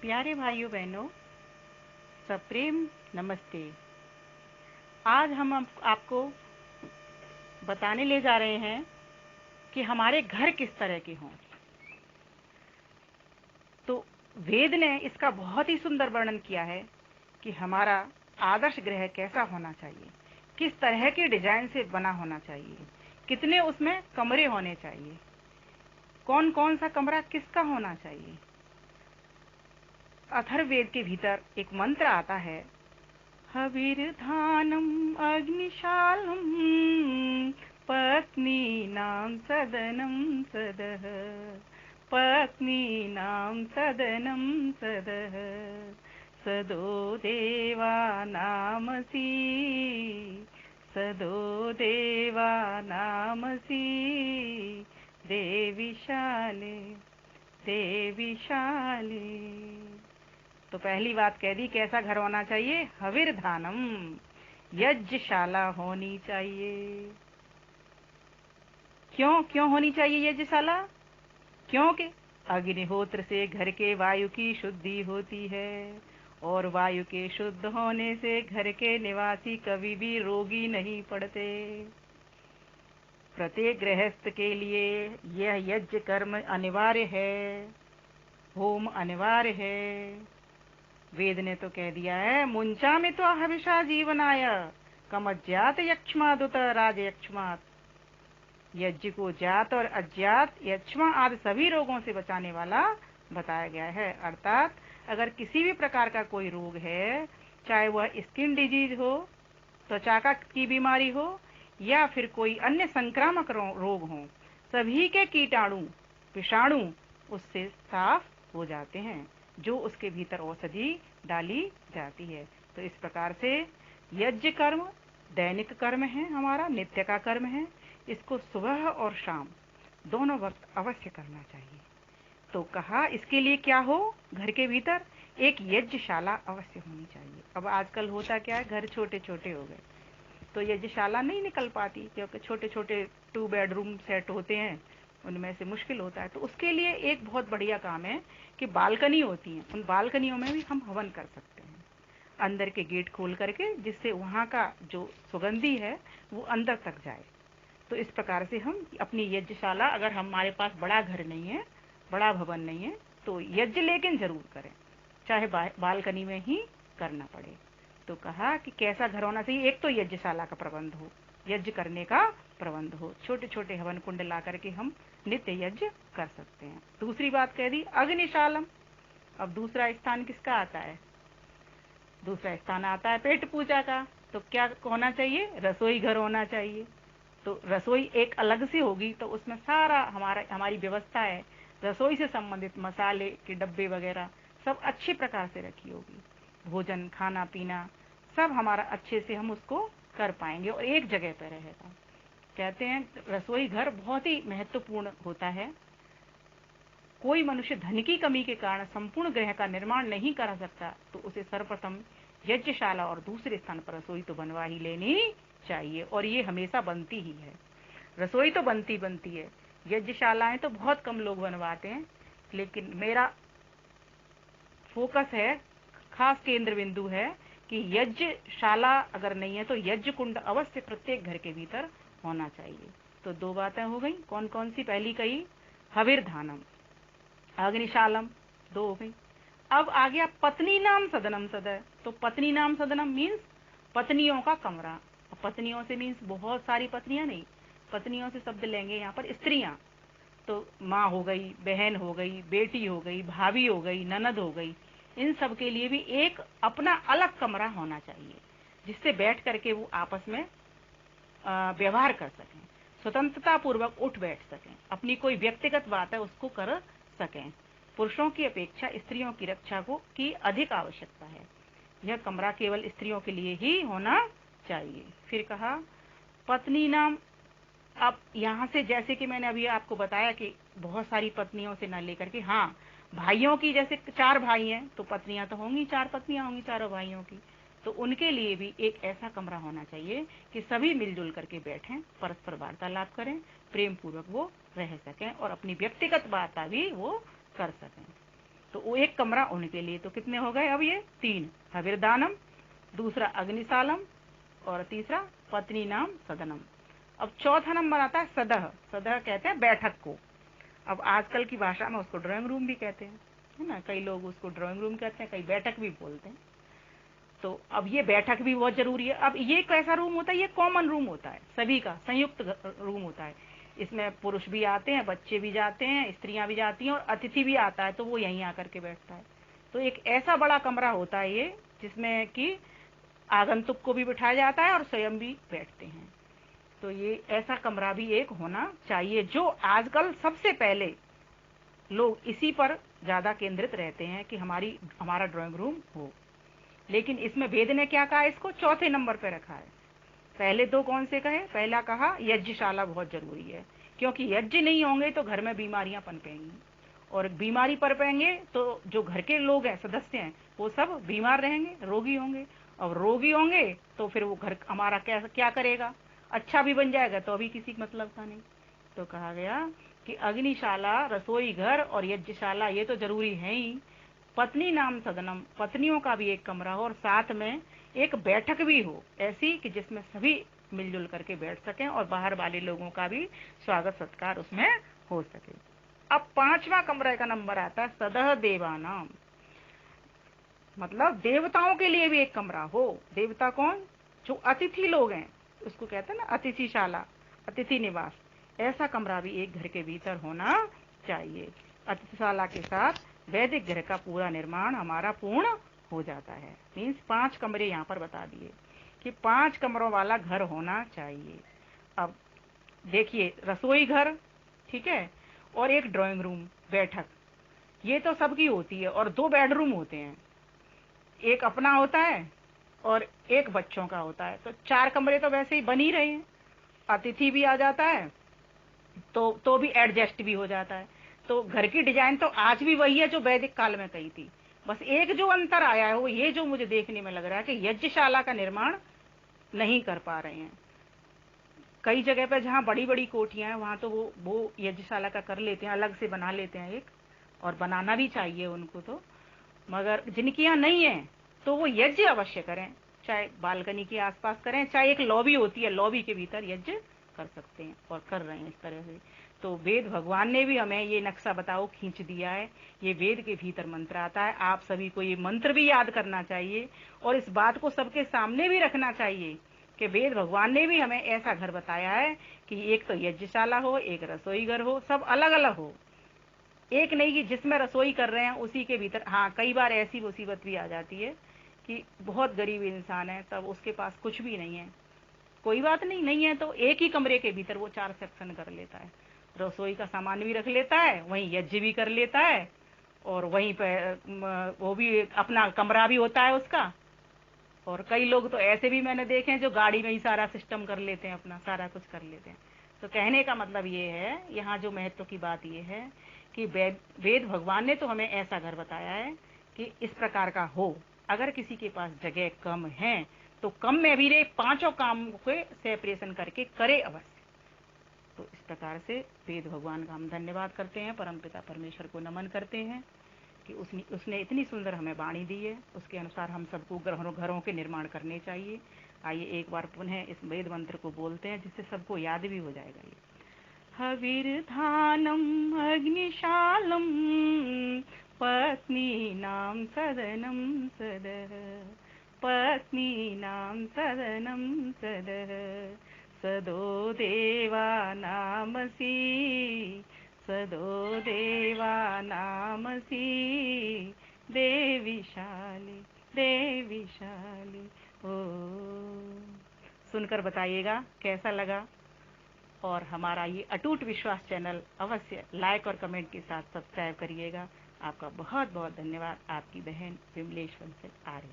प्यारे भाइयों बहनों, सप्रेम नमस्ते। आज हम आपको बताने ले जा रहे हैं कि हमारे घर किस तरह के हों। तो वेद ने इसका बहुत ही सुंदर वर्णन किया है कि हमारा आदर्श गृह कैसा होना चाहिए, किस तरह के डिजाइन से बना होना चाहिए, कितने उसमें कमरे होने चाहिए, कौन कौन सा कमरा किसका होना चाहिए। अथर्ववेद के भीतर एक मंत्र आता है, हविर्धानम अग्निशालम पत्नीनां सदनं सदः, पत्नीनां सदनं सदः, सदो देवानामसि, सदो देवानामसि, देविशाले देविशाले। तो पहली बात कह दी, कैसा घर होना चाहिए? हविर्धानम, यज्ञशाला होनी चाहिए। क्यों होनी चाहिए यज्ञशाला? क्योंकि अग्निहोत्र से घर के वायु की शुद्धि होती है, और वायु के शुद्ध होने से घर के निवासी कभी भी रोगी नहीं पड़ते। प्रत्येक गृहस्थ के लिए यह यज्ञ कर्म अनिवार्य है, होम अनिवार्य है। वेद ने तो कह दिया है, मुंचा में तो हविषा जीवनाय कमज्ञात यक्ष्मादुत राजयक्ष्मात्। यज्ञ को जात और अज्ञात, यक्ष्मा आदि सभी रोगों से बचाने वाला बताया गया है। अर्थात अगर किसी भी प्रकार का कोई रोग है, चाहे वह स्किन डिजीज हो, त्वचा की बीमारी हो, या फिर कोई अन्य संक्रामक रोग हो, सभी के कीटाणु विषाणु उससे साफ हो जाते हैं, जो उसके भीतर औषधि डाली जाती है। तो इस प्रकार से यज्ञ कर्म दैनिक कर्म है, हमारा नित्य का कर्म है। इसको सुबह और शाम दोनों वक्त अवश्य करना चाहिए। तो कहा इसके लिए क्या हो, घर के भीतर एक यज्ञशाला अवश्य होनी चाहिए। अब आजकल होता क्या है, घर छोटे छोटे हो गए तो यज्ञशाला नहीं निकल पाती, क्योंकि छोटे छोटे 2 बेडरूम सेट होते हैं, उनमें से मुश्किल होता है। तो उसके लिए एक बहुत बढ़िया काम है कि बालकनी होती है, उन बालकनियों में भी हम हवन कर सकते हैं, अंदर के गेट खोल करके, जिससे वहाँ का जो सुगंधी है वो अंदर तक जाए। तो इस प्रकार से हम अपनी यज्ञशाला, अगर हमारे पास बड़ा घर नहीं है, बड़ा भवन नहीं है, तो यज्ञ लेकिन जरूर करें, चाहे बालकनी में ही करना पड़े। तो कहा कि कैसा घर होना चाहिए? एक तो यज्ञशाला का प्रबंध हो, यज्ञ करने का प्रबंध हो, छोटे छोटे हवन कुंड ला करके हम नित्य यज्ञ कर सकते हैं। दूसरी बात कह दी अग्निशालम। अब दूसरा स्थान किसका आता है? दूसरा स्थान आता है पेट पूजा का। तो क्या होना चाहिए? रसोई घर होना चाहिए। तो रसोई एक अलग से होगी, तो उसमें सारा हमारी व्यवस्था है, रसोई से संबंधित मसाले के डब्बे वगैरह सब अच्छी प्रकार से रखी होगी, भोजन खाना पीना सब हमारा अच्छे से हम उसको कर पाएंगे और एक जगह पर रहेगा। कहते हैं रसोई घर बहुत ही महत्वपूर्ण होता है। कोई मनुष्य धन की कमी के कारण संपूर्ण गृह का निर्माण नहीं कर सकता, तो उसे सर्वप्रथम यज्ञशाला और दूसरे स्थान पर रसोई तो बनवा ही लेनी चाहिए, और ये हमेशा बनती ही है। रसोई तो बनती है, यज्ञशालाएं तो बहुत कम लोग बनवाते हैं, लेकिन मेरा फोकस है, खास केंद्र बिंदु है कि यज्ञशाला अगर नहीं है तो यज्ञ कुंड अवश्य प्रत्येक घर के भीतर होना चाहिए। तो 2 बातें हो गई, कौन कौन सी? पहली कही हविर्धानम, अग्निशालम, 2 हो गई। अब आ गया पत्नी नाम सदनम सदय। तो पत्नी नाम सदनम मीन्स पत्नियों का कमरा। पत्नियों से मीन्स बहुत सारी पत्नियां नहीं, पत्नियों से शब्द लेंगे यहाँ पर स्त्रियां। तो माँ हो गई, बहन हो गई, बेटी हो गई, भाभी हो गई, ननद हो गई, इन सब के लिए भी एक अपना अलग कमरा होना चाहिए, जिससे बैठ करके वो आपस में व्यवहार कर सकें, स्वतंत्रता पूर्वक उठ बैठ सकें, अपनी कोई व्यक्तिगत बात है उसको कर सकें। पुरुषों की अपेक्षा स्त्रियों की रक्षा की अधिक आवश्यकता है। यह कमरा केवल स्त्रियों के लिए ही होना चाहिए। फिर कहा पत्नी नाम। अब यहाँ से जैसे कि मैंने अभी आपको बताया कि बहुत सारी पत्नियों से न लेकर के, हाँ भाइयों की, जैसे 4 भाई हैं तो पत्नियां तो होंगी, 4 पत्नियां होंगी चारों भाइयों की, तो उनके लिए भी एक ऐसा कमरा होना चाहिए कि सभी मिलजुल करके बैठें, परस्पर वार्तालाप करें, प्रेम पूर्वक वो रह सकें और अपनी व्यक्तिगत वार्ता भी वो कर सकें। तो वो एक कमरा उनके लिए। तो कितने हो गए अब ये 3, हविर्दानम, दूसरा अग्निशालम, और तीसरा पत्नी नाम सदनम। अब चौथा नंबर आता है सदह। सदह कहते हैं बैठक को। अब आजकल की भाषा में उसको ड्राइंग रूम भी कहते हैं, है ना, कई लोग उसको ड्राइंग रूम कहते हैं, कई बैठक भी बोलते हैं। तो अब ये बैठक भी बहुत जरूरी है। अब ये कैसा रूम होता है, ये कॉमन रूम होता है, सभी का संयुक्त रूम होता है। इसमें पुरुष भी आते हैं, बच्चे भी जाते हैं, स्त्रियां भी जाती हैं, और अतिथि भी आता है तो वो यहीं आकर के बैठता है। तो एक ऐसा बड़ा कमरा होता है ये, जिसमें कि आगंतुक को भी बिठाया जाता है और स्वयं भी बैठते हैं। तो ये ऐसा कमरा भी एक होना चाहिए, जो आजकल सबसे पहले लोग इसी पर ज्यादा केंद्रित रहते हैं कि हमारा ड्राइंग रूम हो। लेकिन इसमें वेद ने क्या कहा, इसको चौथे नंबर पे रखा है। पहले दो कौन से कहे, पहला कहा यज्ञशाला बहुत जरूरी है, क्योंकि यज्ञ नहीं होंगे तो घर में बीमारियां पनपेंगी, और बीमारी पनपेंगे तो जो घर के लोग हैं, सदस्य हैं, वो सब बीमार रहेंगे, रोगी होंगे। और रोगी होंगे तो फिर वो घर हमारा क्या करेगा, अच्छा भी बन जाएगा तो अभी किसी मतलब का नहीं। तो कहा गया कि अग्निशाला, रसोई घर और यज्ञशाला ये तो जरूरी है ही। पत्नी नाम सदनम, पत्नियों का भी एक कमरा हो, और साथ में एक बैठक भी हो ऐसी कि जिसमें सभी मिलजुल करके बैठ सकें, और बाहर वाले लोगों का भी स्वागत सत्कार उसमें हो सके। अब पांचवा कमरे का नंबर आता है सदह देवानाम, मतलब देवताओं के लिए भी एक कमरा हो। देवता कौन, जो अतिथि लोग हैं, उसको कहते हैं ना अतिथिशाला, अतिथि निवास। ऐसा कमरा भी एक घर के भीतर होना चाहिए। अतिथिशाला के साथ वैदिक घर का पूरा निर्माण हमारा पूर्ण हो जाता है। मीन्स 5 कमरे यहाँ पर बता दिए कि 5 कमरों वाला घर होना चाहिए। अब देखिए, रसोई घर, ठीक है, और एक ड्राइंग रूम, बैठक, ये तो सबकी होती है, और 2 बेडरूम होते हैं, एक अपना होता है और एक बच्चों का होता है। तो 4 कमरे तो वैसे ही बन ही रहे हैं। अतिथि भी आ जाता है तो भी एडजस्ट भी हो जाता है। तो घर की डिजाइन तो आज भी वही है जो वैदिक काल में कही थी। बस एक जो अंतर आया है वो ये जो मुझे देखने में लग रहा है कि यज्ञशाला का निर्माण नहीं कर पा रहे हैं। कई जगह पर जहाँ बड़ी बड़ी कोठियां हैं वहां तो वो यज्ञशाला का कर लेते हैं, अलग से बना लेते हैं एक, और बनाना भी चाहिए उनको। तो मगर जिनकी यहाँ नहीं है तो वो यज्ञ अवश्य करें, चाहे बालकनी के आसपास करें, चाहे एक लॉबी होती है, लॉबी के भीतर यज्ञ कर सकते हैं, और कर रहे हैं इस तरह से। तो वेद भगवान ने भी हमें ये नक्शा बताओ खींच दिया है। ये वेद के भीतर मंत्र आता है, आप सभी को ये मंत्र भी याद करना चाहिए, और इस बात को सबके सामने भी रखना चाहिए कि वेद भगवान ने भी हमें ऐसा घर बताया है कि एक तो यज्ञशाला हो, एक रसोई घर हो, सब अलग अलग हो, एक नहीं कि जिसमें रसोई कर रहे हैं उसी के भीतर। हाँ, कई बार ऐसी मुसीबत भी आ जाती है कि बहुत गरीब इंसान है, तब उसके पास कुछ भी नहीं है, कोई बात नहीं, नहीं है तो एक ही कमरे के भीतर वो 4 सेक्शन कर लेता है, रसोई का सामान भी रख लेता है, वहीं यज्ञ भी कर लेता है, और वहीं पे वो भी अपना कमरा भी होता है उसका। और कई लोग तो ऐसे भी मैंने देखे हैं जो गाड़ी में ही सारा सिस्टम कर लेते हैं, अपना सारा कुछ कर लेते हैं। तो कहने का मतलब ये है, यहाँ जो महत्व की बात ये है कि वेद भगवान ने तो हमें ऐसा घर बताया है कि इस प्रकार का हो। अगर किसी के पास जगह कम है तो कम में भी रे 5 काम के सेपरेशन करके करे अवश्य। तो इस प्रकार से वेद भगवान का हम धन्यवाद करते हैं, परमपिता परमेश्वर को नमन करते हैं कि उसने इतनी सुंदर हमें वाणी दी है, उसके अनुसार हम सबको घरों के निर्माण करने चाहिए। आइए एक बार पुनः इस वेद मंत्र को बोलते हैं, जिससे सबको याद भी हो जाएगा। ये हविर्धानम अग्निशालम पत्नीनां सदनं सदः, पत्नीनां सदनं सदः, सदो देवानामसि, सदो देवानामसि, देवीशाली देवीशाली। ओ, सुनकर बताइएगा कैसा लगा, और हमारा ये अटूट विश्वास चैनल अवश्य लाइक और कमेंट के साथ सब्सक्राइब करिएगा। आपका बहुत बहुत धन्यवाद। आपकी बहन विमलेश बंसल आर्य।